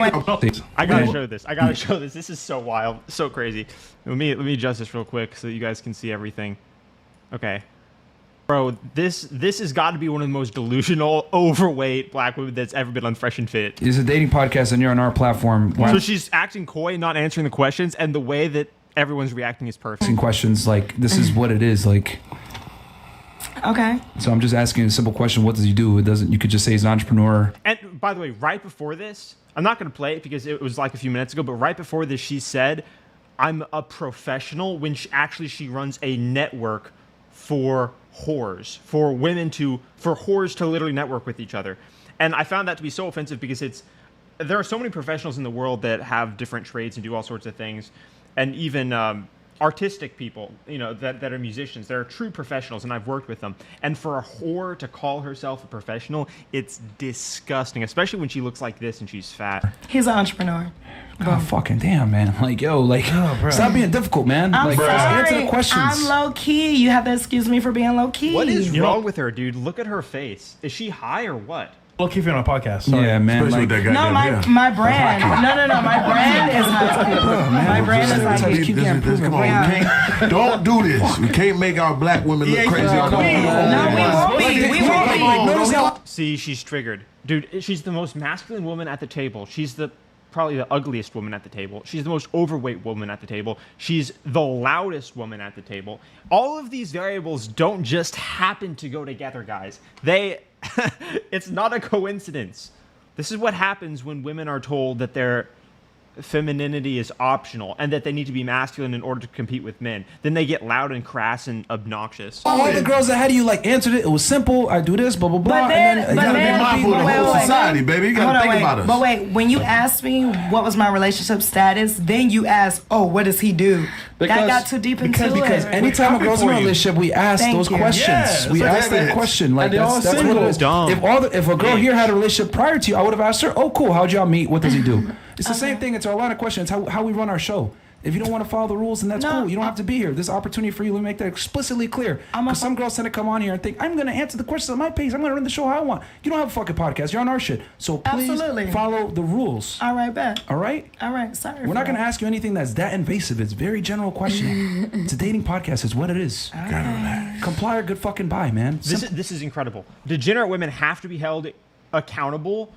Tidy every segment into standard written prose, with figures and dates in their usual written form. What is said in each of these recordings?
I gotta show this. I gotta show this. This is so wild, so crazy. Let me adjust this real quick so that you guys can see everything. Okay, bro, this has got to be one of the most delusional, overweight black women that's ever been on Fresh and Fit. It's a dating podcast, and you're on our platform. So she's acting coy, not answering the questions, and the way that everyone's reacting is perfect. Asking questions like, "This is what it is." Like, okay. So I'm just asking a simple question: what does he do? It doesn't. You could just say he's an entrepreneur. And by the way, right before this, I'm not going to play it because it was like a few minutes ago, but right before this, she said, I'm a professional, when she runs a network for whores, for whores to literally network with each other. And I found that to be so offensive because there are so many professionals in the world that have different trades and do all sorts of things. And even artistic people, that are musicians, that are true professionals, and I've worked with them. And for a whore to call herself a professional, it's disgusting, especially when she looks like this and she's fat. He's an entrepreneur. God fucking damn, man. Like, stop being difficult, man. I'm sorry. Answer the questions. I'm low key. You have to excuse me for being low key. What is wrong with her, dude? Look at her face. Is she high or what? Low key on a podcast. Sorry. Yeah, man. Especially with that guy No, my brand. No. My brand is high key. My brand is high key. Come on, don't do this. We can't make our black women look crazy. We won't be. See, she's triggered. Dude, she's the most masculine woman at the table. She's probably the ugliest woman at the table. She's the most overweight woman at the table. She's the loudest woman at the table. All of these variables don't just happen to go together, guys. It's not a coincidence. This is what happens when women are told that their femininity is optional and that they need to be masculine in order to compete with men. Then they get loud and crass and obnoxious. All the girls that had you answered it. It was simple. I do this, blah blah blah. You gotta be mindful of the whole society, baby. You gotta think about us. But wait, when you asked me what was my relationship status, then you asked, "Oh, what does he do?" That got too deep into it. Because anytime a girl's in a relationship, we ask those questions. Yes, we ask that question. Like that's what it is. If a girl here had a relationship prior to you, I would have asked her, "Oh, cool. How'd y'all meet? What does he do?" It's the same thing. It's our line of questions. How we run our show. If you don't want to follow the rules, then that's cool. You don't have to be here. There's an opportunity for you to make that explicitly clear. Because some girls tend to come on here and think, I'm going to answer the questions at my pace. I'm going to run the show how I want. You don't have a fucking podcast. You're on our shit. So please follow the rules. All right, bet. All right? All right, sorry. We're not going to ask you anything that's that invasive. It's very general questioning. It's a dating podcast. It's what it is. Comply or good fucking bye, man. This is incredible. Degenerate women have to be held accountable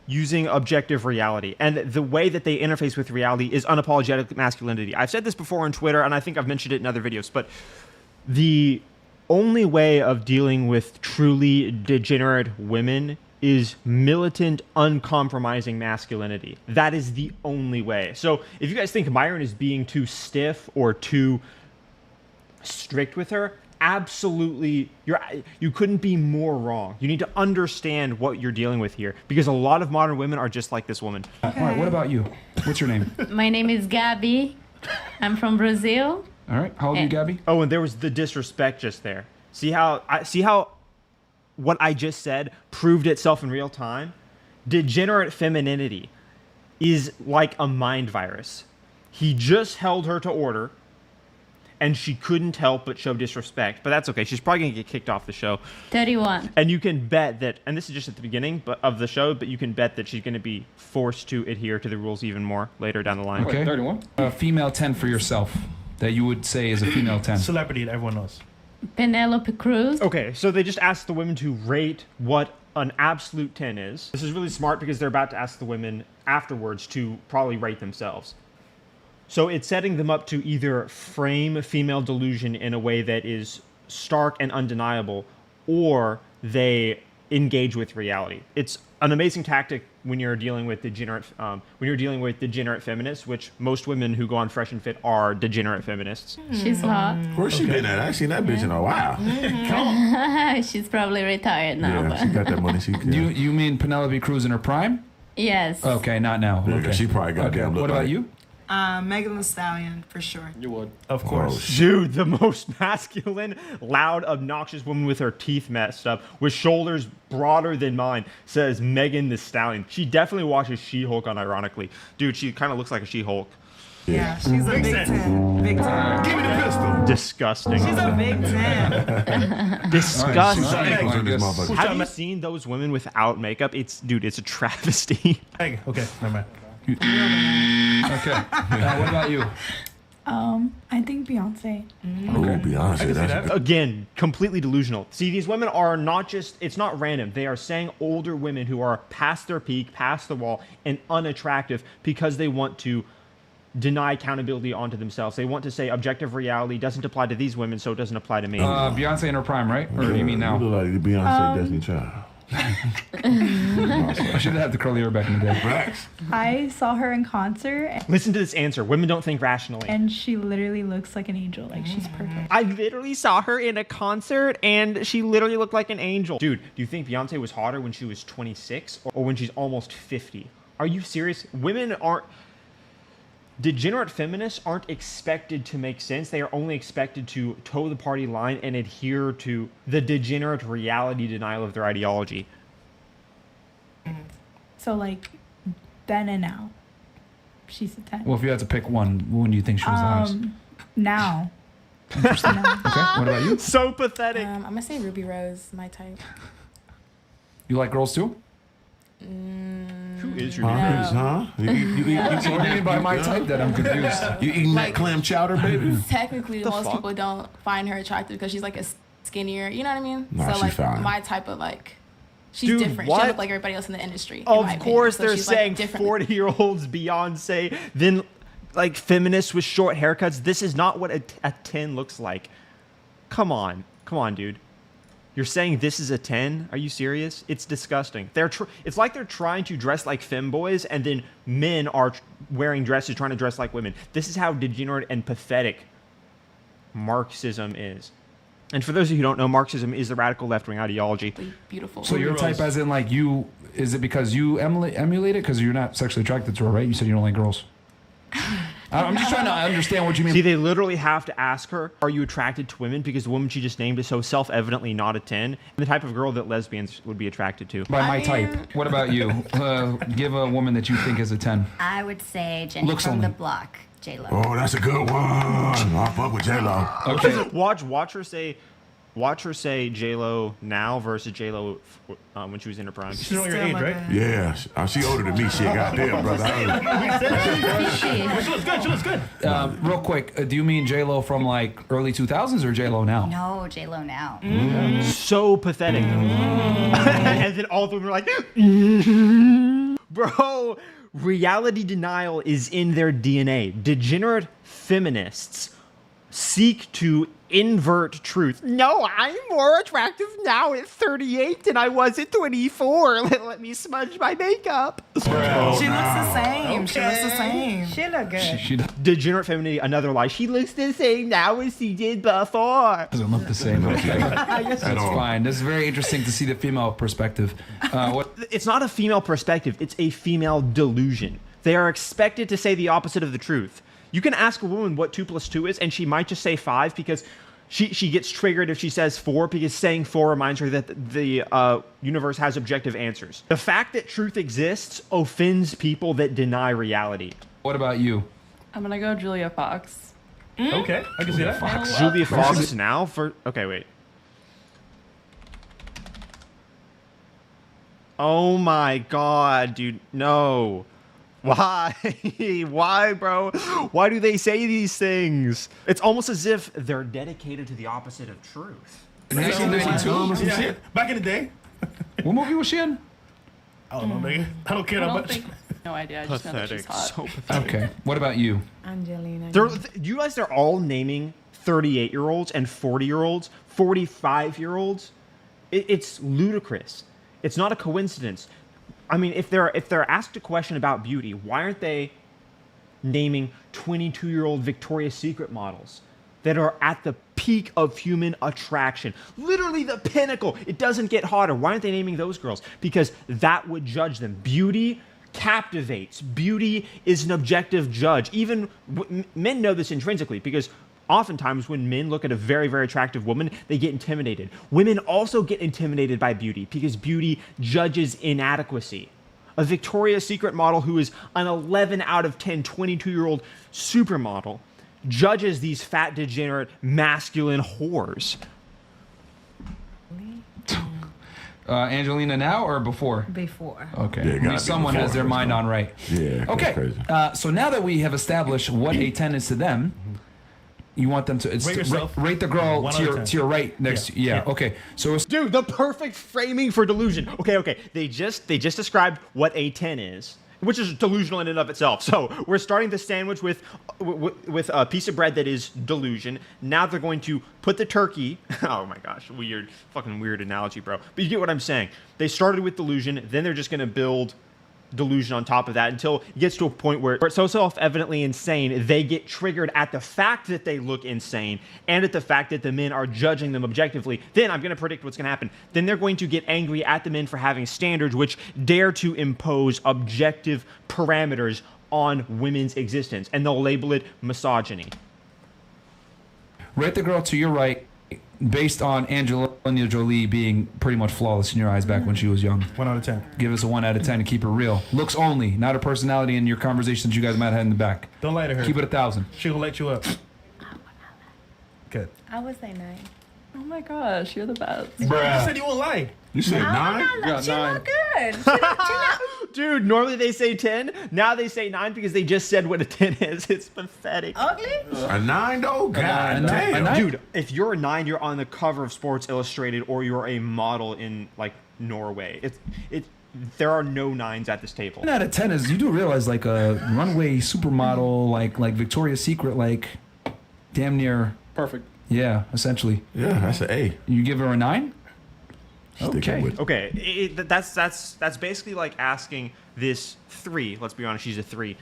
using objective reality. And the way that they interface with reality is unapologetic masculinity. I've said this before on Twitter, and I think I've mentioned it in other videos, but the only way of dealing with truly degenerate women is militant, uncompromising masculinity. That is the only way. So if you guys think Myron is being too stiff or too strict with her, absolutely, you couldn't be more wrong. You need to understand what you're dealing with here, because a lot of modern women are just like this woman. Okay. All right, what about you? What's your name? My name is Gabby. I'm from Brazil. All right, how old are you, Gabby? Oh, and there was the disrespect just there. See how what I just said proved itself in real time? Degenerate femininity is like a mind virus. He just held her to order, and she couldn't help but show disrespect. But that's okay. She's probably going to get kicked off the show. 31. And you can bet that, and this is just at the beginning of the show, but you can bet that she's going to be forced to adhere to the rules even more later down the line. Okay. 31. A female 10 for yourself that you would say is a female 10. Celebrity that everyone knows. Penelope Cruz. Okay, so they just asked the women to rate what an absolute 10 is. This is really smart because they're about to ask the women afterwards to probably rate themselves. So it's setting them up to either frame female delusion in a way that is stark and undeniable, or they engage with reality. It's an amazing tactic when you're dealing with degenerate feminists, which most women who go on Fresh and Fit are degenerate feminists. She's hot. Where's she been at? I ain't seen that bitch in a while. She's probably retired now. Yeah, but. she got that money. You mean Penelope Cruz in her prime? Yes. Okay, not now. Yeah, okay. she probably got that. What about you? Megan Thee Stallion, for sure. You would. Of course. Dude, the most masculine, loud, obnoxious woman with her teeth messed up, with shoulders broader than mine, says Megan Thee Stallion. She definitely watches She-Hulk unironically. Dude, she kind of looks like a She-Hulk. Yeah, she's a big 10. Big 10. Give me the pistol. Disgusting. She's a big 10. Disgusting. Right, Have you seen those women without makeup? It's a travesty. okay, never mind. Okay. What about you? I think Beyonce. Oh, Beyonce. That's Again, completely delusional. See, these women are not just, it's not random. They are saying older women who are past their peak, past the wall, and unattractive because they want to deny accountability onto themselves. They want to say objective reality doesn't apply to these women, so it doesn't apply to me. Beyonce in her prime, right? Or do you mean now? You look like the Beyonce Destiny Child. I should have had the curly hair back in the day. Facts. I saw her in concert, Listen to this answer. Women don't think rationally. and she literally looks like an angel. Like, she's perfect. I literally saw her in a concert, and she literally looked like an angel. Dude, do you think Beyonce was hotter when she was 26 or when she's almost 50? Are you serious? Women aren't... Degenerate feminists aren't expected to make sense. They are only expected to toe the party line and adhere to the degenerate reality denial of their ideology. So, like, then and now. She's a 10. Well, if you had to pick one, when do you think she was the highest? Now. Okay. What about you? So pathetic. I'm gonna say Ruby Rose, my type. You like girls too? Who is your Huh? You What do you mean by my type? That I'm confused. You eating that clam chowder, baby? Technically, most fuck? people don't find her attractive because she's like a skinnier. You know what I mean? Nah, so she's like fine. my type of like, she's Dude, different. She what? doesn't look like everybody else in the industry. in my Of opinion. course, So they're she's, like, saying different. 40-year-olds Beyonce, then like feminists with short haircuts. This is not what a 10 looks like. Come on, dude. You're saying this is a 10? Are you serious? It's disgusting. It's like they're trying to dress like femboys, and then men are wearing dresses, trying to dress like women. This is how degenerate and pathetic Marxism is. And for those of you who don't know, Marxism is the radical left-wing ideology. Beautiful. So your type, as in like you, is it because you emulate it because you're not sexually attracted to her, right? You said you don't like girls. I'm just trying to understand what you mean. See, they literally have to ask her, are you attracted to women? Because the woman she just named is so self-evidently not a 10. The type of girl that lesbians would be attracted to. By my type. What about you? Give a woman that you think is a 10. I would say Jenny Looks from only. the block, J-Lo. Oh, that's a good one. I fuck with J-Lo. Okay. Watch her say J-Lo now versus J-Lo when she was in her prime. She's on your age, right? Yeah, she older than me. Shit, goddamn, brother. She looks good. She looks good. Real quick, do you mean J-Lo from like early 2000s or J-Lo now? No, J-Lo now. So pathetic. And then all of them are like, bro, reality denial is in their DNA. Degenerate feminists seek to invert truth. No, I'm more attractive now at 38 than I was at 24. Let me smudge my makeup. She looks the same. She looks the same. She look good. She Degenerate femininity, another lie. She looks the same now as she did before. doesn't look the same. Okay. That's fine. This is very interesting to see the female perspective. It's not a female perspective. It's a female delusion. They are expected to say the opposite of the truth. You can ask a woman what 2 + 2 is, and she might just say 5 because she gets triggered if she says 4 because saying 4 reminds her that the universe has objective answers. The fact that truth exists offends people that deny reality. What about you? I'm gonna go Julia Fox. Okay, I can see that. Julia Fox now for... Okay, wait. Oh my god, dude. No. Why? Why, bro? Why do they say these things? It's almost as if they're dedicated to the opposite of truth. 1992? Yeah, back in the day. What movie was she in? I don't know, nigga. I don't care that much. No idea. I just know that she's hot. So pathetic. Okay. What about you? Angelina. You guys are all naming 38-year-olds and 40-year-olds, 45-year-olds. It's ludicrous. It's not a coincidence. I mean, if they're asked a question about beauty, why aren't they naming 22-year-old Victoria's Secret models that are at the peak of human attraction? Literally the pinnacle. It doesn't get hotter. Why aren't they naming those girls? Because that would judge them. Beauty captivates. Beauty is an objective judge. Even men know this intrinsically because oftentimes when men look at a very, very attractive woman, they get intimidated. Women also get intimidated by beauty because beauty judges inadequacy. A Victoria's Secret model who is an 11 out of 10 22-year-old supermodel judges these fat, degenerate, masculine whores. Angelina now or before? Before. Okay. Yeah, At gotta least be someone before. has their mind on right. Yeah. Okay. Crazy. So now that we have established what a 10 is to them, you want them to Rate yourself. rate the girl 1 to out of your 10. to your right next. Yeah. Okay. So it's Dude, the perfect framing for delusion. Okay. They just described what a 10 is, which is delusional in and of itself. So we're starting the sandwich with a piece of bread that is delusion. Now they're going to put the turkey. Oh my gosh, fucking weird analogy, bro. But you get what I'm saying. They started with delusion, then they're just going to build delusion on top of that until it gets to a point where it's so self-evidently insane they get triggered at the fact that they look insane and at the fact that the men are judging them objectively. Then I'm going to predict what's going to happen. Then they're going to get angry at the men for having standards which dare to impose objective parameters on women's existence, and they'll label it misogyny. rate the girl to your right based on Angelina Jolie being pretty much flawless in your eyes back when she was young. 1 out of 10. Give us a 1 out of 10 to keep it real. Looks only, not her personality and your conversations you guys might have in the back. Don't lie to her. Keep it 1,000. She will let you up. Good. I would say 9. Oh my gosh, you're the best. You said you won't lie. You said 9? She look good. She look Dude, normally they say 10. Now they say 9 because they just said what a 10 is. It's pathetic. ugly. A 9 though? God A damn. 9? Dude, if you're a 9, you're on the cover of Sports Illustrated or you're a model in like Norway. There are no 9s at this table. 1 out of 10 is, you do realize, like a runway supermodel, like Victoria's Secret, like damn near Perfect. Yeah, essentially. Yeah, that's an A. You give her a 9? Sticking Okay. with it. Okay, that's basically like asking this 3. Let's be honest, she's a 3.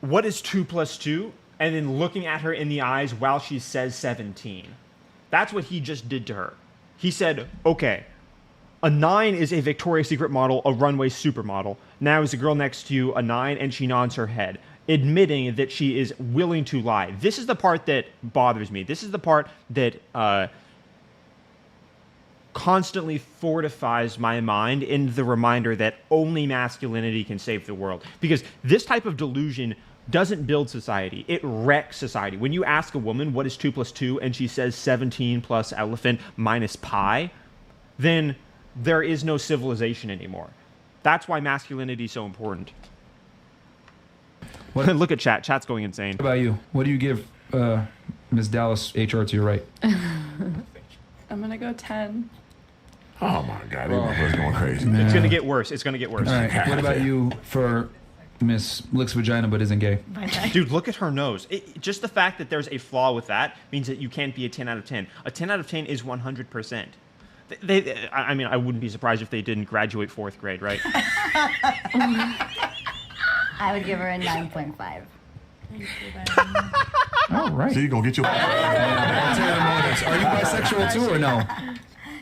What is 2 plus 2? And then looking at her in the eyes while she says 17. That's what he just did to her. He said, okay, a 9 is a Victoria's Secret model, a runway supermodel. Now is the girl next to you a 9, and she nods her head, admitting that she is willing to lie. This is the part that bothers me. This is the part that constantly fortifies my mind in the reminder that only masculinity can save the world. Because this type of delusion doesn't build society. It wrecks society. When you ask a woman what is 2 plus 2 and she says 17 plus elephant minus pie, then there is no civilization anymore. That's why masculinity is so important. Look at chat. Chat's going insane. What about you? What do you give Ms. Dallas HR to your right? I'm gonna go 10. Oh my God, everyone's going crazy. It's going to get worse. It's going to get worse. All right. What about you for Miss licks vagina but isn't gay? Dude, look at her nose. Just the fact that there's a flaw with that means that you can't be a 10 out of 10. A 10 out of 10 is 100%. I mean, I wouldn't be surprised if they didn't graduate 4th grade, right? I would give her a 9.5. All right. So you're going to get your... Are you bisexual too or no?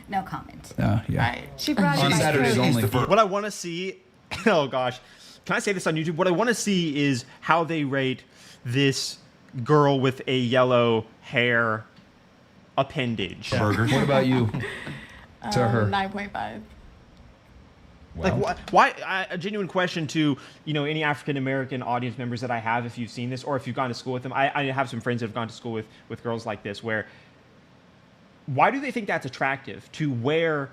No comment. Yeah. Right. She brought On you Saturdays only. What I want to see... Oh, gosh. Can I say this on YouTube? What I want to see is how they rate this girl with a yellow hair appendage. Burgers. What about you? To her. 9.5. Like, why? A genuine question to any African American audience members that I have, if you've seen this or if you've gone to school with them. I have some friends that have gone to school with girls like this. Why do they think that's attractive to wear?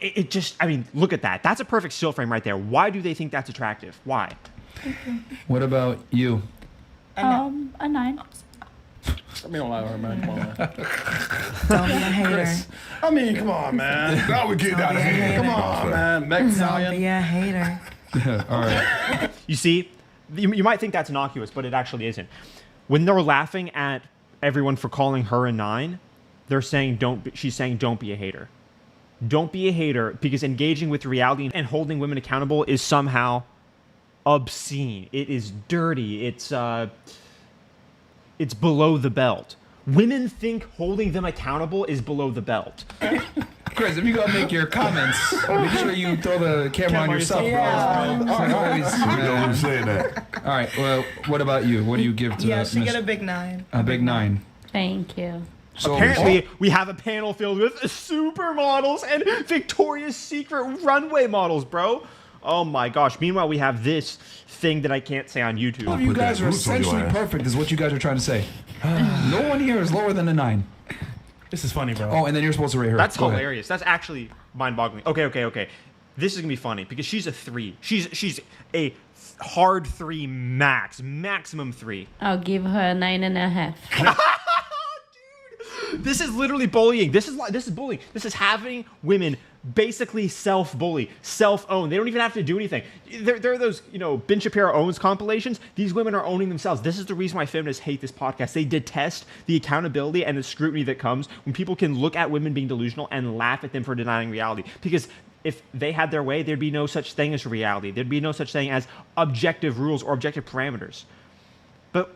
It just, I mean, look at that. That's a perfect still frame right there. Why do they think that's attractive? Why? What about you? A 9. I mean, don't lie to her, man. Come on, man. Don't be a hater. I mean, come on, man. Now we get out of hand. Come on, man. Meg Don't Italian. be a hater. All right. You see, you might think that's innocuous, but it actually isn't. When they're laughing at everyone for calling her a 9, they're saying she's saying don't be a hater. Don't be a hater, because engaging with reality and holding women accountable is somehow obscene. It is dirty. It's below the belt. Women think holding them accountable is below the belt. Chris, if you go make your comments, make sure you throw the camera on yourself, bro. We know who's saying that. All right. Well, what about you? What do you give to Yeah, she Miss- got a big 9. a big 9? Thank you. So Apparently, we have a panel filled with supermodels and Victoria's Secret runway models, bro. Oh my gosh. Meanwhile, we have this thing that I can't say on YouTube. all of you Put that guys are roots on your essentially ass. perfect, is what you guys are trying to say. No one here is lower than a 9. This is funny, bro. Oh, and then you're supposed to rate her. That's Go hilarious. That's actually mind-boggling. Okay. This is gonna be funny because she's a 3. She's a hard 3 maximum 3. I'll give her a 9.5. This is literally bullying. This is bullying. This is having women basically self-bully, self-own. They don't even have to do anything. There are those, Ben Shapiro owns compilations. These women are owning themselves. This is the reason why feminists hate this podcast. They detest the accountability and the scrutiny that comes when people can look at women being delusional and laugh at them for denying reality. Because if they had their way, there'd be no such thing as reality. There'd be no such thing as objective rules or objective parameters. But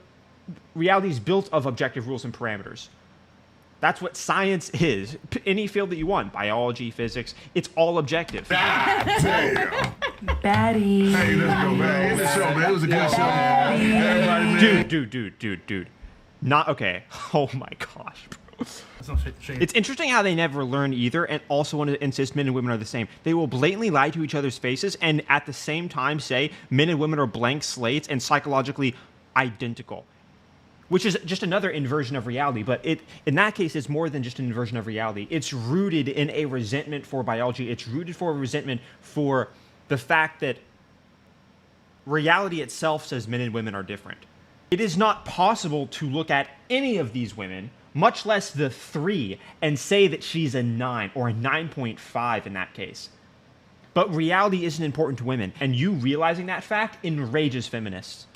reality is built of objective rules and parameters. That's what science is. Any field that you want, biology, physics, it's all objective. Ah, damn. Baddie. Hey, let's go, man. End the show, man. It was a good show. Everybody, Dude. Not okay. Oh my gosh, bro. It's interesting how they never learn either, and also want to insist men and women are the same. They will blatantly lie to each other's faces and at the same time say men and women are blank slates and psychologically identical. Which is just another inversion of reality. But in that case, it's more than just an inversion of reality. It's rooted in a resentment for biology. It's rooted for a resentment for the fact that reality itself says men and women are different. It is not possible to look at any of these women, much less the 3, and say that she's a 9 or a 9.5 in that case. But reality isn't important to women. And you realizing that fact enrages feminists.